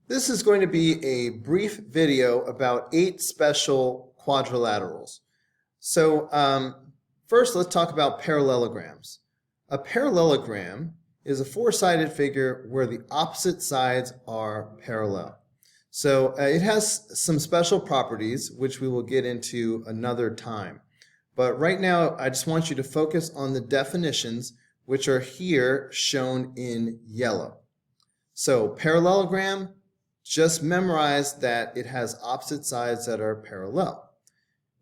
This is going to be a brief video about 8 special quadrilaterals. So first let's talk about parallelograms. A parallelogram is a four-sided figure where the opposite sides are parallel. So it has some special properties which we will get into another time. But right now I just want you to focus on the definitions which are here shown in yellow. So parallelogram, just memorize that it has opposite sides that are parallel.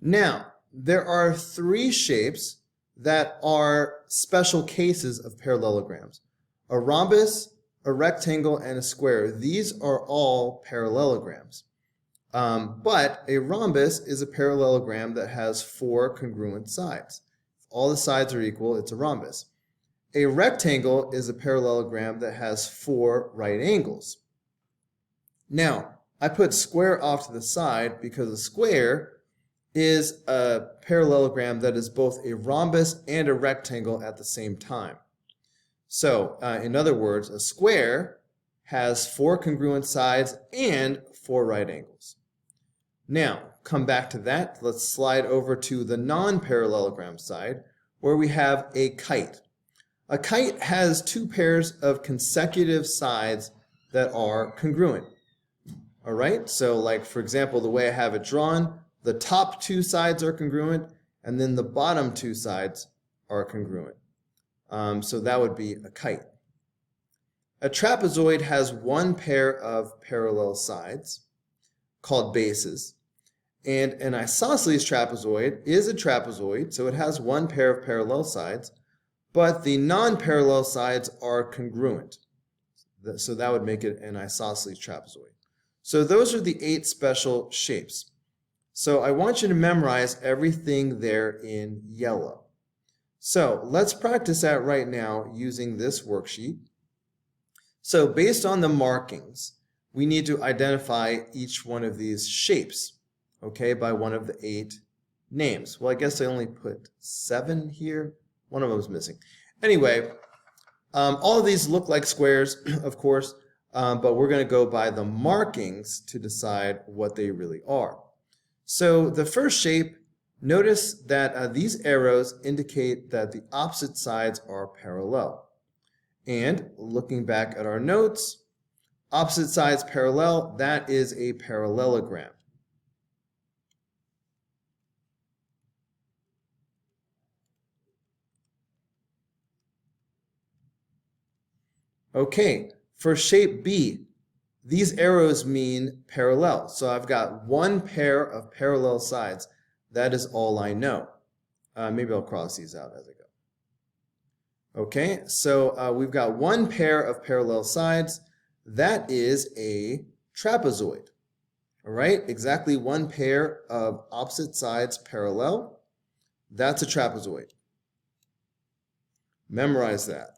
Now, there are 3 shapes that are special cases of parallelograms. A rhombus, a rectangle, and a square. These are all parallelograms. But a rhombus is a parallelogram that has 4 congruent sides. If all the sides are equal, it's a rhombus. A rectangle is a parallelogram that has 4 right angles. Now, I put square off to the side because a square is a parallelogram that is both a rhombus and a rectangle at the same time. So, in other words, a square has 4 congruent sides and 4 right angles. Now, come back to that. Let's slide over to the non-parallelogram side where we have a kite. A kite has 2 pairs of consecutive sides that are congruent. All right, so like for example, the way I have it drawn, the top 2 sides are congruent and then the bottom 2 sides are congruent. So that would be a kite. A trapezoid has 1 pair of parallel sides called bases. And an isosceles trapezoid is a trapezoid, so it has 1 pair of parallel sides, but the non-parallel sides are congruent. So that would make it an isosceles trapezoid. So those are the 8 special shapes. So I want you to memorize everything there in yellow. So let's practice that right now using this worksheet. So based on the markings, we need to identify each one of these shapes, okay, by one of the 8 names. Well, I guess I only put 7 here. One of them is missing. Anyway, all of these look like squares, of course, but we're going to go by the markings to decide what they really are. So the first shape, notice that these arrows indicate that the opposite sides are parallel. And looking back at our notes, opposite sides parallel, that is a parallelogram. Okay, for shape B, these arrows mean parallel. So I've got 1 pair of parallel sides. That is all I know. Maybe I'll cross these out as I go. Okay, so we've got 1 pair of parallel sides. That is a trapezoid. All right, exactly 1 pair of opposite sides parallel. That's a trapezoid. Memorize that.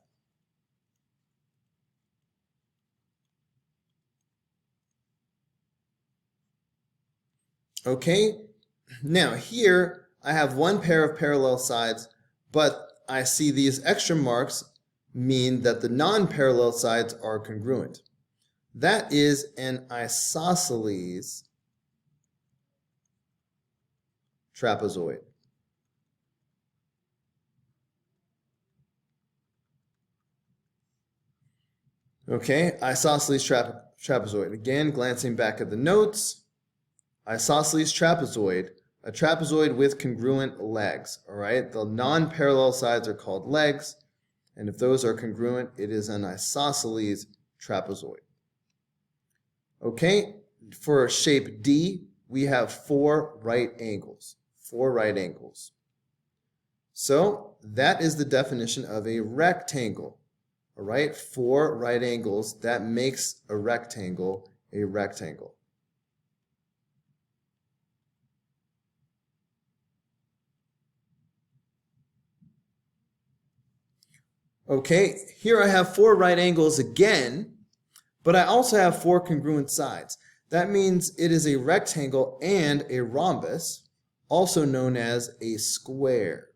Okay, now here I have 1 pair of parallel sides, but I see these extra marks mean that the non-parallel sides are congruent. That is an isosceles trapezoid. Okay, isosceles trapezoid. Again, glancing back at the notes, isosceles trapezoid, a trapezoid with congruent legs, all right? The non-parallel sides are called legs, and if those are congruent, it is an isosceles trapezoid. Okay, for shape D, we have 4 right angles, 4 right angles. So that is the definition of a rectangle, all right? 4 right angles, that makes a rectangle a rectangle. Okay, here I have 4 right angles again, but I also have 4 congruent sides. That means it is a rectangle and a rhombus, also known as a square.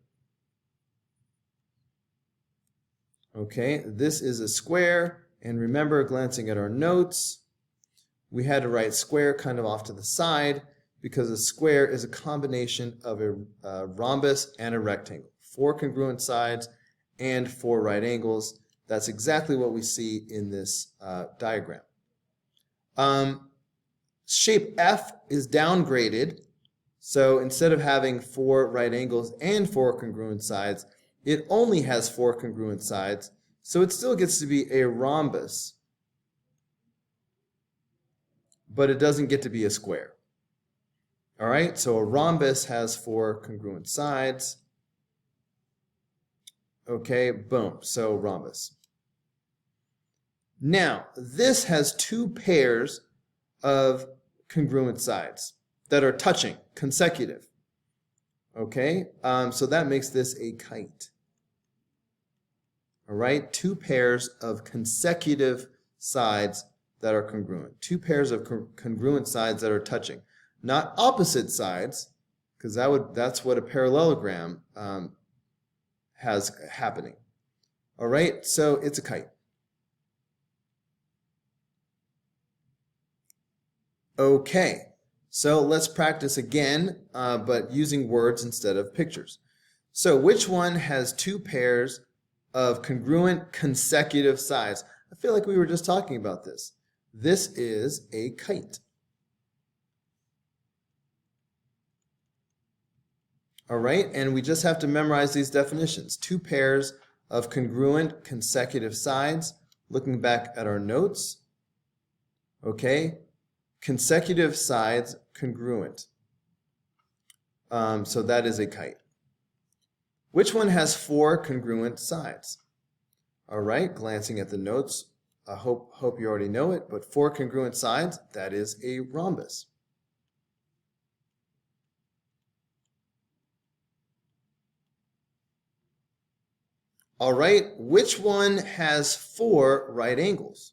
Okay, this is a square, and remember, glancing at our notes, we had to write square kind of off to the side because a square is a combination of a rhombus and a rectangle. 4 congruent sides and 4 right angles. That's exactly what we see in this diagram. Shape F is downgraded. So instead of having 4 right angles and 4 congruent sides, it only has 4 congruent sides. So it still gets to be a rhombus, but it doesn't get to be a square. All right, so a rhombus has 4 congruent sides. Okay, boom, so rhombus. Now, this has 2 pairs of congruent sides that are touching, consecutive. Okay, so that makes this a kite. All right, 2 pairs of consecutive sides that are congruent. 2 pairs of congruent sides that are touching. Not opposite sides, because that's what a parallelogram has happening. All right, so it's a kite. Okay, so let's practice again, but using words instead of pictures. So which one has 2 pairs of congruent consecutive sides? I feel like we were just talking about this. This is a kite. All right, and we just have to memorize these definitions. 2 pairs of congruent consecutive sides. Looking back at our notes. Okay, consecutive sides congruent. So that is a kite. Which one has 4 congruent sides? All right, glancing at the notes, I hope you already know it, but 4 congruent sides, that is a rhombus. All right, which one has 4 right angles?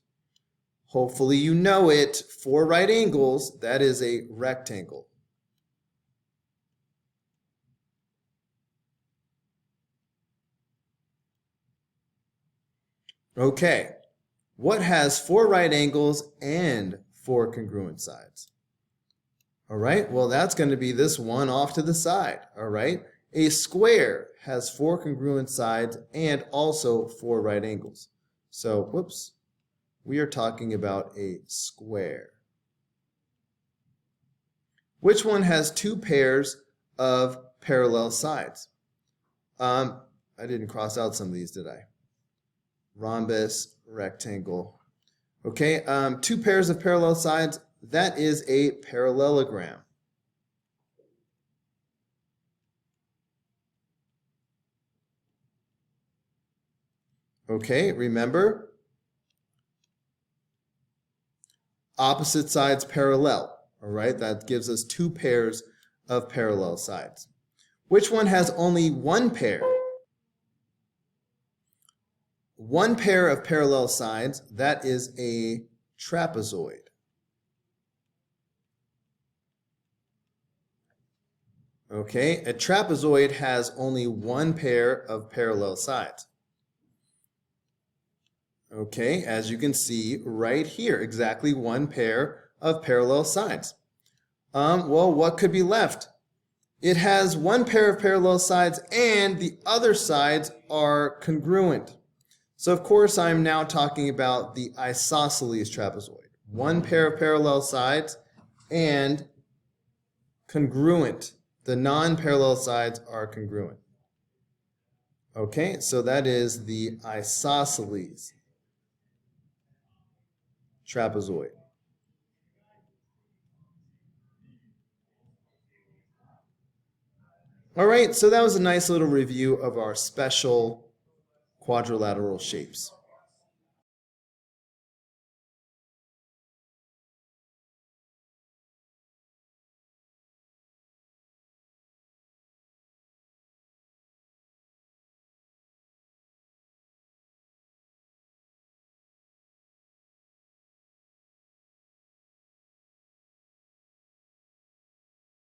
Hopefully you know it. 4 right angles, that is a rectangle. Okay, what has 4 right angles and 4 congruent sides? All right, well that's going to be this one off to the side, all right? A square has 4 congruent sides and also 4 right angles. So, whoops, we are talking about a square. Which one has 2 pairs of parallel sides? I didn't cross out some of these, did I? Rhombus, rectangle. Okay, 2 pairs of parallel sides, that is a parallelogram. Okay, remember, opposite sides parallel, all right? That gives us 2 pairs of parallel sides. Which one has only 1 pair? 1 pair of parallel sides, that is a trapezoid. Okay, a trapezoid has only 1 pair of parallel sides. Okay, as you can see right here, exactly 1 pair of parallel sides. Well, what could be left? It has 1 pair of parallel sides and the other sides are congruent. So of course I'm now talking about the isosceles trapezoid. 1 pair of parallel sides and congruent. The non-parallel sides are congruent. Okay, so that is the isosceles trapezoid. All right, so that was a nice little review of our special quadrilateral shapes.